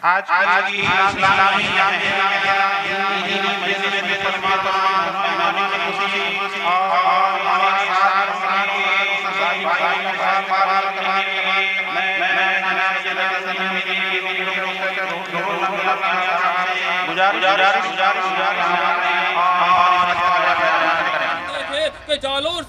آج کی اسلامی کہ جالور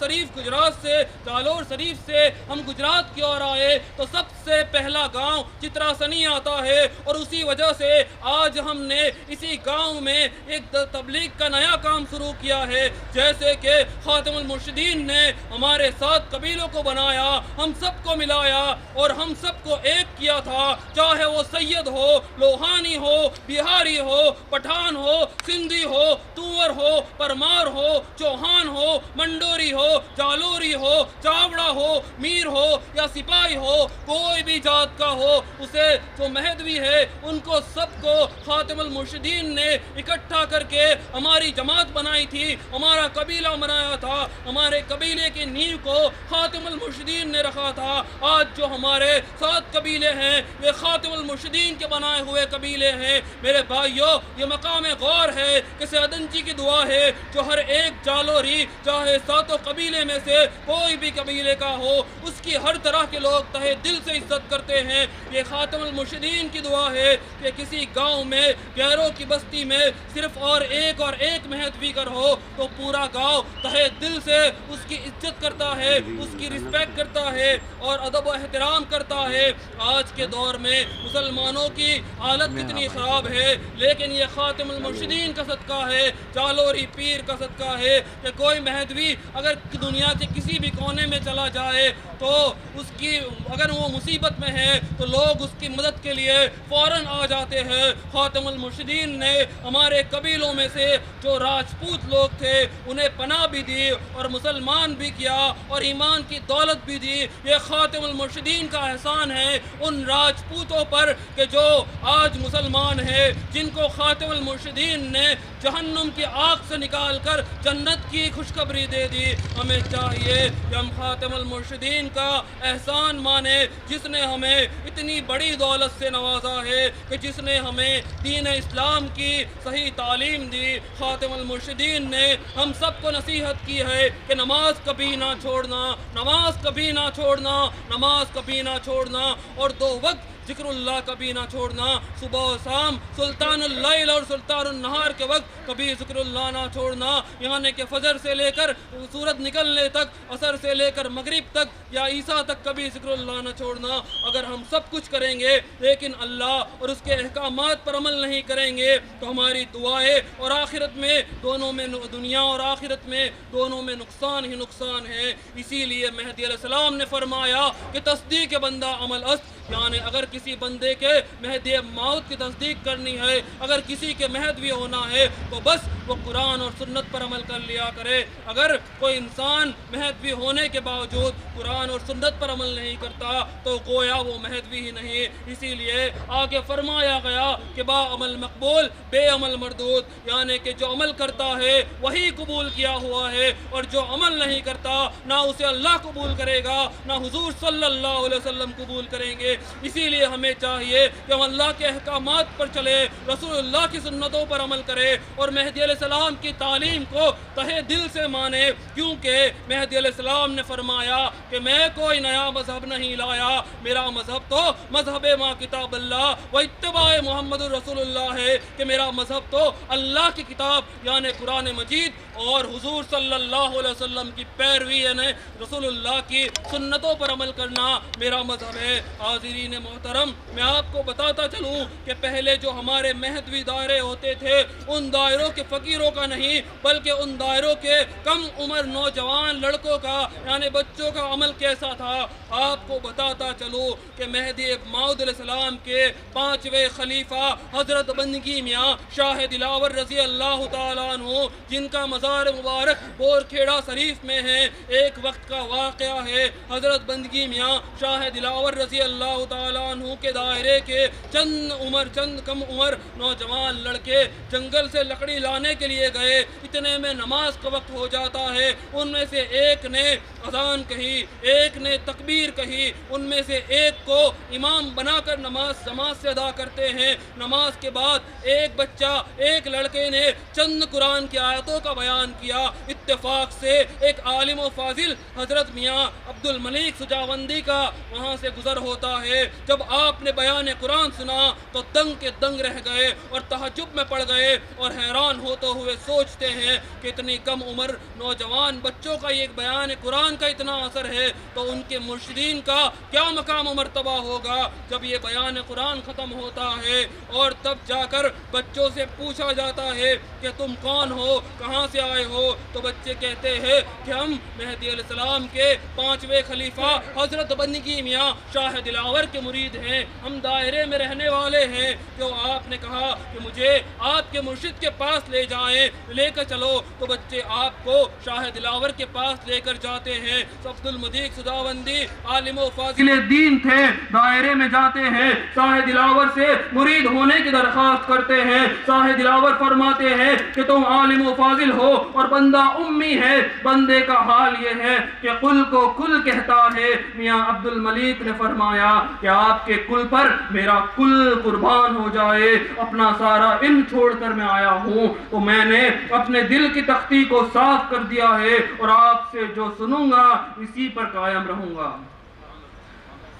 شریف سے ہم گجرات کی اور آئے تو سب سے پہلا گاؤں چتراسنی آتا ہے، اور اسی وجہ سے آج ہم نے اسی گاؤں میں ایک تبلیغ کا نیا کام شروع کیا ہے۔ جیسے کہ خاتم المرشدین نے ہمارے 7 قبیلوں کو بنایا، ہم سب کو ملایا اور ہم سب کو ایک کیا تھا، چاہے وہ سید ہو، لوہانی ہو، بہاری ہو، پٹھان ہو، سندھی ہو، تونور ہو، پرمار ہو، چوہان ہو، منڈوری ہو، جالوری ہو، چاوڑا ہو، میر ہو یا سپاہی ہو، کوئی بھی ذات کا ہو، اسے جو مہدوی ہے ان کو سب کو خاتم المرشدین نے اکٹھا کر کے ہماری جماعت بنائی تھی، ہمارا قبیلہ بنایا تھا، ہمارے قبیلے کی نیو کو خاتم المرشدین نے رکھا تھا۔ آج جو ہمارے 7 قبیلے ہیں یہ خاتم المرشدین کے بنائے ہوئے قبیلے ہیں۔ میرے بھائیوں، یہ مقام غور ہے کہ سیدن جی کی دعا ہے جو ہر ایک جالوری چاہے 7 قبیلے میں سے کوئی بھی قبیلے کا ہو، اس کی ہر طرح کے لوگ تہے دل سے عزت کرتے ہیں۔ یہ خاتم المرشدین کی دعا ہے کہ کسی گاؤں میں گیروں کی بستی میں صرف اور ایک مہدوی گر ہو تو پورا گاؤں تہے دل سے اس کی عزت کرتا ہے، اس کی رسپیکٹ کرتا ہے اور ادب و احترام کرتا ہے۔ آج کے دور میں مسلمانوں کی حالت کتنی خراب ہے، لیکن یہ خاتم المرشدین کا صدقہ ہے، جالوری پیر کا صدقہ ہے کہ کوئی مہدوی اگر دنیا کے کسی بھی کونے میں چلا جائے تو اس کی اگر وہ مصیبت میں ہے تو لوگ اس کی مدد کے لیے فوراً آ جاتے ہیں۔ خاتم المرشدین نے ہمارے قبیلوں میں سے جو راجپوت لوگ تھے انہیں پناہ بھی دی اور مسلمان بھی کیا اور ایمان کی دولت بھی دی۔ یہ خاتم المرشدین کا احسان ہے ان راجپوتوں پر کہ جو آج مسلمان ہیں، جن کو خاتم المرشدین نے جہنم کی آگ سے نکال کر جنت کی خوشخبری دے دی۔ ہمیں چاہیے کہ ہم خاتم المرشدین کا احسان مانیں جس نے ہمیں اتنی بڑی دولت سے نوازا ہے، کہ جس نے ہمیں دین اسلام کی صحیح تعلیم دی۔ خاتم المرشدین نے ہم سب کو نصیحت کی ہے کہ نماز کبھی نہ چھوڑنا، نماز کبھی نہ چھوڑنا، نماز کبھی نہ چھوڑنا، اور 2 وقت ذکر اللہ کبھی نہ چھوڑنا، صبح و شام، سلطان اللیل اور سلطان النہار کے وقت کبھی ذکر اللہ نہ چھوڑنا، یعنی کہ فجر سے لے کر سورج نکلنے تک، عصر سے لے کر مغرب تک یا عیسیٰ تک کبھی ذکر اللہ نہ چھوڑنا۔ اگر ہم سب کچھ کریں گے لیکن اللہ اور اس کے احکامات پر عمل نہیں کریں گے تو ہماری دعائیں اور آخرت میں دونوں میں، دنیا اور آخرت میں دونوں میں نقصان ہی نقصان ہے۔ اسی لیے مہدی علیہ السلام نے فرمایا کہ تصدیق بندہ عمل است، یعنی اگر کسی بندے کے مہدی موت کی تصدیق کرنی ہے، اگر کسی کے مہدوی ہونا ہے تو بس وہ قرآن اور سنت پر عمل کر لیا کرے۔ اگر کوئی انسان مہدوی ہونے کے باوجود قرآن اور سنت پر عمل نہیں کرتا تو گویا وہ مہدوی ہی نہیں۔ اسی لیے آگے فرمایا گیا کہ با عمل مقبول بے عمل مردود، یعنی کہ جو عمل کرتا ہے وہی قبول کیا ہوا ہے، اور جو عمل نہیں کرتا نہ اسے اللہ قبول کرے گا نہ حضور صلی اللہ علیہ وسلم قبول کریں گے۔ اسی لیے ہمیں چاہیے کہ ہم اللہ کے احکامات پر چلے، رسول اللہ کی سنتوں پر عمل کرے اور مہدی علیہ السلام کی تعلیم کو تہے دل سے مانے، کیونکہ مہدی علیہ السلام نے فرمایا کہ میں کوئی نیا مذہب نہیں لایا، میرا مذہب تو مذہب ما کتاب اللہ و اتباع محمد الرسول اللہ ہے، کہ میرا مذہب تو اللہ کی کتاب یعنی قرآن مجید اور حضور صلی اللہ علیہ وسلم کی پیروی یعنی رسول اللہ کی سنتوں پر عمل کرنا میرا مذہب ہے۔ حاضرین محترم، میں آپ کو بتاتا چلوں کہ پہلے جو ہمارے مہدوی دائرے ہوتے تھے ان دائروں کے فقیروں کا نہیں بلکہ ان دائروں کے کم عمر نوجوان لڑکوں کا یعنی بچوں کا عمل کیسا تھا۔ آپ کو بتاتا چلوں کہ مہدی موعود علیہ السلام کے 5ویں خلیفہ حضرت بندگی میاں شاہ دلاور رضی اللہ تعالیٰ عنہ، جن کا مزار مبارک بورکھیڑا شریف میں ہے، ایک وقت کا واقعہ ہے۔ حضرت بندگی میاں شاہ دلاور رضی اللہ تعالیٰ عنہ کے دائرے کے چند کم عمر نوجوان لڑکے جنگل سے لکڑی لانے کے لیے گئے، اتنے میں نماز کا وقت ہو جاتا ہے۔ ان میں سے ایک نے اذان کہی، ایک نے تکبیر کہی، ان میں سے ایک کو امام بنا کر نماز جماعت سے ادا کرتے ہیں۔ نماز کے بعد ایک بچہ، ایک لڑکے نے چند قرآن کی آیتوں کا بیان کیا۔ اتفاق سے ایک عالم و فاضل حضرت میاں عبد الملیک سجاوندی کا وہاں سے گزر ہوتا ہے۔ جب آپ نے بیان قرآن سنا تو دنگ کے دنگ رہ گئے اور تعجب میں پڑ گئے اور حیران ہوتے ہوئے سوچتے ہیں کہ اتنی کم عمر نوجوان بچوں کا یہ بیان قرآن کا اتنا اثر ہے تو ان کے مرشدین کا کیا مقام و مرتبہ ہوگا جب یہ بیان قرآن ختم ہوتا ہے اور تب جا کر بچوں سے پوچھا جاتا ہے کہ تم کون ہو، کہاں سے آئے ہو، تو بچے کہتے ہیں کہ ہم مہدی علیہ السلام کے 5ویں خلیفہ حضرت بندگی میاں شاہ دلاور کے مرید ہیں، ہم دائرے میں رہنے والے ہیں۔ جو آپ نے کہا کہ مجھے آپ کے مرشد کے پاس لے جائیں، لے کر چلو، تو بچے آپ کو شاہ دلاور کے پاس لے کر جاتے ہیں۔ عبد الملیک سجاوندی عالم و فاضل دین تھے، دائرے میں جاتے ہیں، شاہ دلاور سے مرید ہونے کی درخواست کرتے ہیں۔ شاہ دلاور فرماتے ہیں کہ تم عالم و فاضل ہو اور بندہ امی ہے، بندے کا حال یہ ہے کہ کل کو کل کہتا ہے۔ میاں عبد الملیک نے فرمایا کہ آپ کے کل پر میرا کل قربان ہو جائے، اپنا سارا علم چھوڑ کر میں آیا ہوں تو میں نے اپنے دل کی تختی کو صاف کر دیا ہے اور آپ سے جو سنوں گا اسی پر قائم رہوں گا۔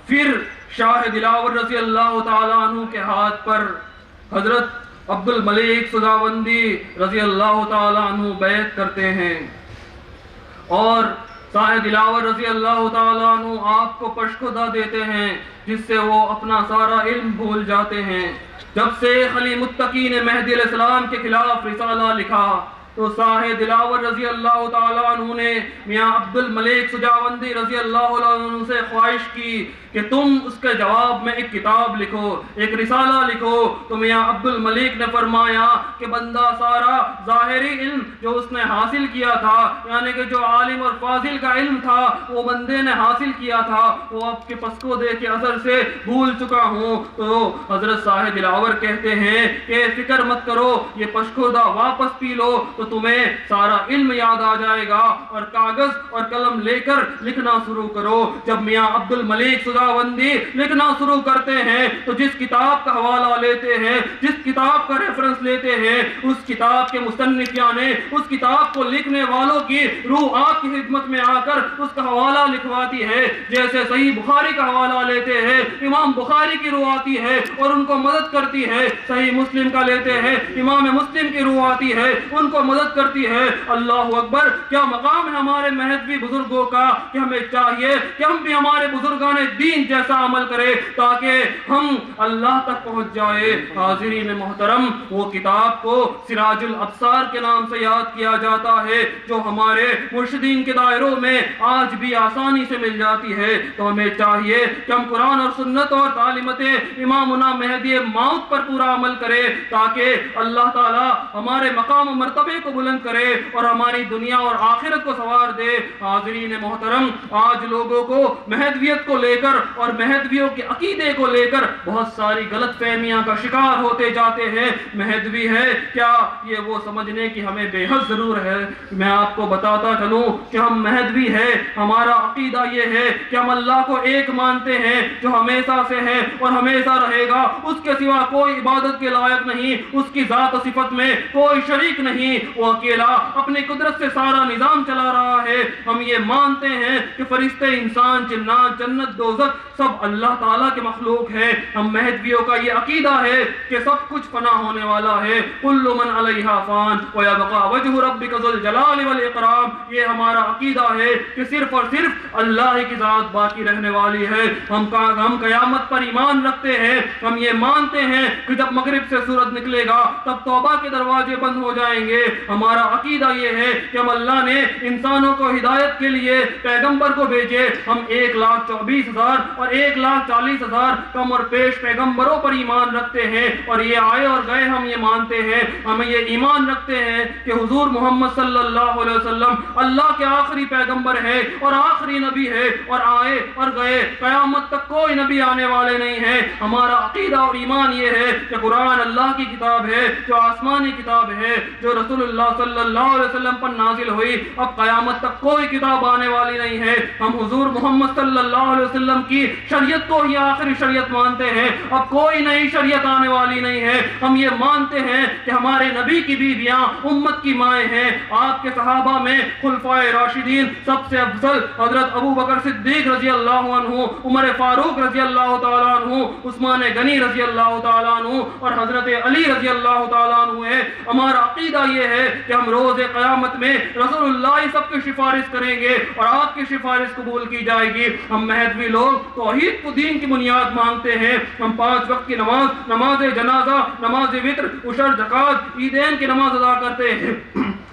پھر شاہ دلاور رضی اللہ تعالیٰ عنہ کے ہاتھ پر حضرت عبد الملیک سجاوندی رضی اللہ تعالیٰ عنہ بیعت کرتے ہیں اور شاہ دلاور رضی اللہ تعالیٰ عنہ آپ کو پشخدہ دیتے ہیں، جس سے وہ اپنا سارا علم بھول جاتے ہیں۔ جب سے خلیل متقی نے مہدی علیہ السلام کے خلاف رسالہ لکھا تو شاہ دلاور رضی اللہ تعالیٰ عنہ نے میاں عبد الملیک سجاوندی رضی اللہ عنہ سے خواہش کی کہ تم اس کے جواب میں ایک کتاب لکھو، ایک رسالہ لکھو۔ تو میاں عبد الملیک نے فرمایا کہ بندہ سارا ظاہری علم جو اس نے حاصل کیا تھا، یعنی کہ جو عالم اور فاضل کا علم تھا وہ بندے نے حاصل کیا تھا، وہ آپ کے پسکو دے کے اثر سے بھول چکا ہوں۔ تو حضرت شاہ دلاور کہتے ہیں کہ فکر مت کرو، یہ پشخودہ واپس پی لو تو تمہیں سارا علم یاد آ جائے گا، اور کاغذ اور قلم لے کر لکھنا شروع کرو۔ جب میاں عبد الملیک سجاوندی لکھنا شروع کرتے ہیں تو جس کتاب کا حوالہ لیتے ہیں، جس کتاب کا ریفرنس لیتے ہیں، اس کتاب کے مصنف یعنی اس کتاب کو لکھنے والوں کی روح آپ کی خدمت میں آ کر اس کا حوالہ لکھواتی ہے۔ جیسے صحیح بخاری کا حوالہ لیتے ہیں، امام بخاری کی روح آتی ہے اور ان کو مدد کرتی ہے، صحیح مسلم کا لیتے ہیں، امام مسلم کی روح آتی ہے، ان کو مدد کرتی ہے۔ اللہ اکبر! کیا مقام ہے ہمارے مہدوی بزرگوں کا کہ ہمیں چاہیے کہ ہم بھی ہمارے بزرگان دین جیسا عمل کریں تاکہ ہم اللہ تک پہنچ جائے۔ حاضرین محترم، وہ کتاب کو سراج الابصار کے نام سے یاد کیا جاتا ہے جو ہمارے مرشدین کے دائروں میں آج بھی آسانی سے مل جاتی ہے۔ تو ہمیں چاہیے کہ ہم قرآن اور سنت اور تعلیمات امامنا مہدی موعود پر پورا عمل کریں تاکہ اللہ تعالی ہمارے مقام و مرتبے کو بلند کرے اور ہماری دنیا اور آخرت کو سنوار دے۔ حاضرین محترم، آج لوگوں کو مہدویت کو لے کر اور مہدویوں کے عقیدے کو لے کر بہت ساری غلط فہمیاں کا شکار ہوتے جاتے ہیں۔ مہدوی ہے کیا، یہ وہ سمجھنے کی ہمیں بے حد ضرور ہے۔ میں آپ کو بتاتا چلوں کہ ہم مہدوی ہے، ہمارا عقیدہ یہ ہے کہ ہم اللہ کو ایک مانتے ہیں جو ہمیشہ سے ہے اور ہمیشہ رہے گا، اس کے سوا کوئی عبادت کے لائق نہیں، اس کی ذات و صفت میں کوئی شریک نہیں، وہ اکیلا اپنی قدرت سے سارا نظام چلا رہا ہے۔ ہم یہ مانتے ہیں کہ فرشتے، انسان، جنات، جنت، دوزخ سب اللہ تعالیٰ کے مخلوق ہیں۔ ہم مہدویوں کا یہ عقیدہ ہے کہ سب کچھ فنا ہونے والا ہے، کل من علیہا فان ویبقى وجہ ربک ذو الجلال والاکرام۔ یہ ہمارا عقیدہ ہے کہ صرف اور صرف اللہ کی ذات باقی رہنے والی ہے۔ ہم قیامت پر ایمان رکھتے ہیں، ہم یہ مانتے ہیں کہ جب مغرب سے سورج نکلے گا تب توبہ کے دروازے بند ہو جائیں گے۔ ہمارا عقیدہ یہ ہے کہ ہم اللہ نے انسانوں کو ہدایت کے لیے پیغمبر کو بھیجے۔ ہم 1,24,000 اور 1,40,000 کم اور پیش پیغمبروں پر ایمان رکھتے ہیں اور یہ آئے اور گئے ہم یہ مانتے ہیں۔ ہم یہ ایمان رکھتے ہیں کہ حضور محمد صلی اللہ علیہ وسلم اللہ کے آخری پیغمبر ہے اور آخری نبی ہے اور آئے اور گئے، قیامت تک کوئی نبی آنے والے نہیں ہیں۔ ہمارا عقیدہ اور ایمان یہ ہے کہ قرآن اللہ کی کتاب ہے، جو آسمانی کتاب ہے، جو رسول اللہ صلی اللہ علیہ وسلم پر نازل ہوئی، اب قیامت تک کوئی کتاب آنے والی نہیں ہے، ہم حضور محمد صلی اللہ علیہ وسلم کی شریعت کو ہی آخری شریعت مانتے ہیں، اب کوئی نئی شریعت آنے والی نہیں ہے۔ ہم یہ مانتے ہیں کہ ہمارے نبی کی بیویاں امت کی مائیں ہیں، آپ کے صحابہ میں خلفائے راشدین سب سے افضل حضرت ابو بکر صدیق رضی اللہ عنہ، عمر فاروق رضی اللہ تعالیٰ عنہ، عثمان غنی رضی اللہ تعالیٰ عنہ اور حضرت علی رضی اللہ تعالیٰ عنہ ہے۔ ہمارا عقیدہ یہ ہے کہ ہم روز قیامت میں رسول اللہ سب کی سفارش کریں گے اور آپ کی سفارش قبول کی جائے گی۔ ہم مہدوی لوگ توحید کو دین کی بنیاد مانتے ہیں، ہم 5 وقت کی نماز، نماز جنازہ، نماز وتر، عشر، زکوٰۃ، عیدین کی نماز ادا کرتے ہیں،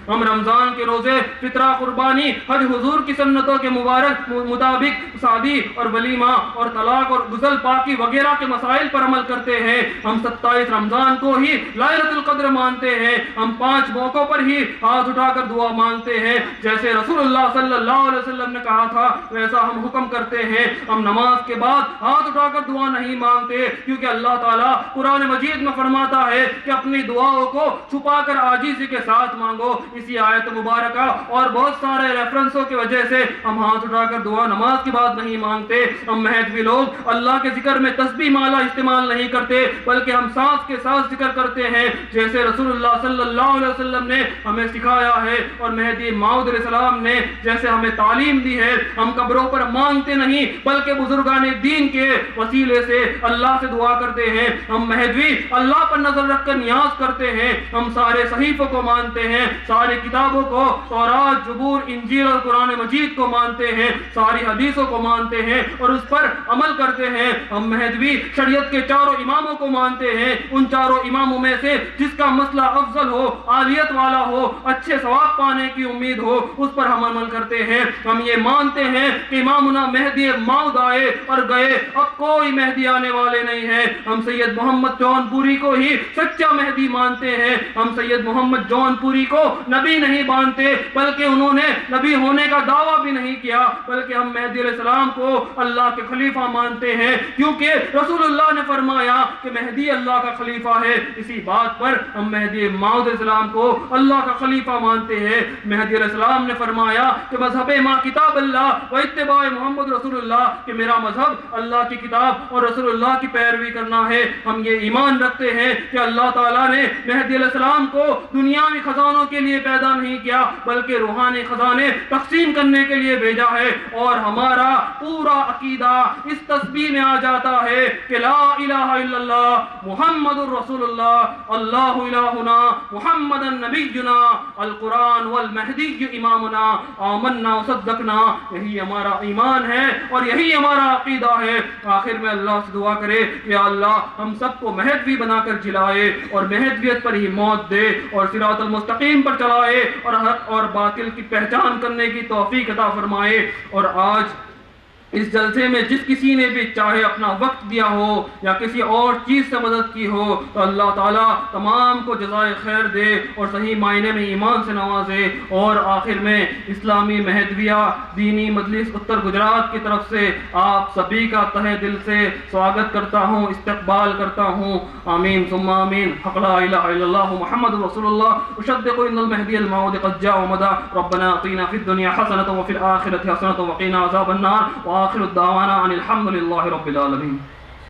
ہم رمضان کے روزے، فطرہ، قربانی، حج حضور کی سنتوں کے مبارک مطابق شادی اور ولیمہ اور طلاق اور غسل پاکی وغیرہ کے مسائل پر عمل کرتے ہیں۔ ہم 27 رمضان کو ہی لائلۃ القدر مانتے ہیں، ہم 5 موقعوں پر ہی ہاتھ اٹھا کر دعا مانگتے ہیں، جیسے رسول اللہ صلی اللہ علیہ وسلم نے کہا تھا ویسا ہم حکم کرتے ہیں۔ ہم نماز کے بعد ہاتھ اٹھا کر دعا نہیں مانگتے، کیونکہ اللہ تعالیٰ قرآن مجید میں فرماتا ہے کہ اپنی دعاؤں کو چھپا کر عاجزی کے ساتھ مانگو۔ اسی آیت مبارکہ اور بہت سارے ریفرنسوں کی وجہ سے ہم ہاتھ اٹھا کر دعا نماز کے بعد نہیں مانگتے۔ ہم مہدوی لوگ اللہ کے ذکر میں تسبیح مالا استعمال نہیں کرتے، بلکہ ہم سانس کے ساتھ ذکر کرتے ہیں، جیسے رسول اللہ صلی اللہ علیہ وسلم نے ہمیں سکھایا ہے اور مہدی موعود علیہ السلام نے جیسے ہمیں تعلیم دی ہے۔ ہم قبروں پر مانگتے نہیں، بلکہ بزرگان دین کے وسیلے سے اللہ سے دعا کرتے ہیں۔ ہم مہدوی اللہ پر نظر رکھ کر نیاز کرتے ہیں۔ ہم سارے صحیفوں کو مانتے ہیں، ساری کتابوں کو، تورات، زبور، انجیل اور قرآن مجید کو مانتے ہیں، ساری حدیثوں کو مانتے ہیں اور اس پر عمل کرتے ہیں۔ ہم مہدوی شریعت کے 4 اماموں کو مانتے ہیں، ان 4 اماموں میں سے جس کا مسئلہ افضل ہو، عالیت والا ہو، اچھے ثواب پانے کی امید ہو، اس پر ہم عمل کرتے ہیں۔ ہم یہ مانتے ہیں کہ امامنا مہدی موعود آئے اور گئے، اب کوئی مہدی آنے والے نہیں ہیں۔ ہم سید محمد جون پوری کو ہی سچا مہدی مانتے ہیں۔ ہم سید محمد جون پوری کو نبی نہیں مانتے، بلکہ انہوں نے نبی ہونے کا دعویٰ بھی نہیں کیا، بلکہ ہم مہدی علیہ السلام کو اللہ کے خلیفہ مانتے ہیں، کیونکہ رسول اللہ نے فرمایا کہ مہدی اللہ کا خلیفہ ہے۔ اسی بات پر ہم مہدی موعود علیہ السلام کو اللہ کا خلیفہ مانتے ہیں۔ مہدی علیہ السلام نے فرمایا کہ مذہب ما کتاب اللہ و اتباع محمد رسول اللہ، کہ میرا مذہب اللہ کی کتاب اور رسول اللہ کی پیروی کرنا ہے۔ ہم یہ ایمان رکھتے ہیں کہ اللہ تعالیٰ نے مہدی علیہ السلام کو دنیاوی خزانوں کے لیے پیدا نہیں کیا، بلکہ روحانی خزانے تقسیم کرنے کے لیے بھیجا ہے، اور ہمارا پورا عقیدہ اس تسبیح میں آ جاتا ہے کہ لا الہ الا اللہ محمد الرسول اللہ، اللہ الہنا محمد نبینا، القرآن والمہدی امامنا، آمنا وصدقنا۔ یہی ہمارا ایمان ہے اور یہی ہمارا عقیدہ ہے۔ آخر میں اللہ سے دعا کرے کہ اللہ ہم سب کو مہدوی بنا کر جلائے اور مہدویت پر ہی موت دے اور صراط المستقیم پر چلائے اور حق اور باطل کی پہچان کرنے کی توفیق عطا فرمائے۔ اور آج اس جلسے میں جس کسی نے بھی چاہے اپنا وقت دیا ہو یا کسی اور چیز سے مدد کی ہو، تو اللہ تعالیٰ تمام کو جزائے خیر دے اور صحیح معنی میں ایمان سے نوازے۔ اور آخر میں اسلامی مہدویہ دینی مجلس اتر گجرات کی طرف سے آپ سبھی کا تہہ دل سے سواگت کرتا ہوں، استقبال کرتا ہوں۔ آمین ثم آمین۔ حق لا الہ الا اللہ محمد رسول اللہ، اصدق ان المہدی الموعود قد جاء ومضى، ربنا اعطنا فی الدنیا حسنة وفی الآخرة حسنة وقنا عذاب النار، وآخر الدعوانا ان الحمد للہ رب العالمین۔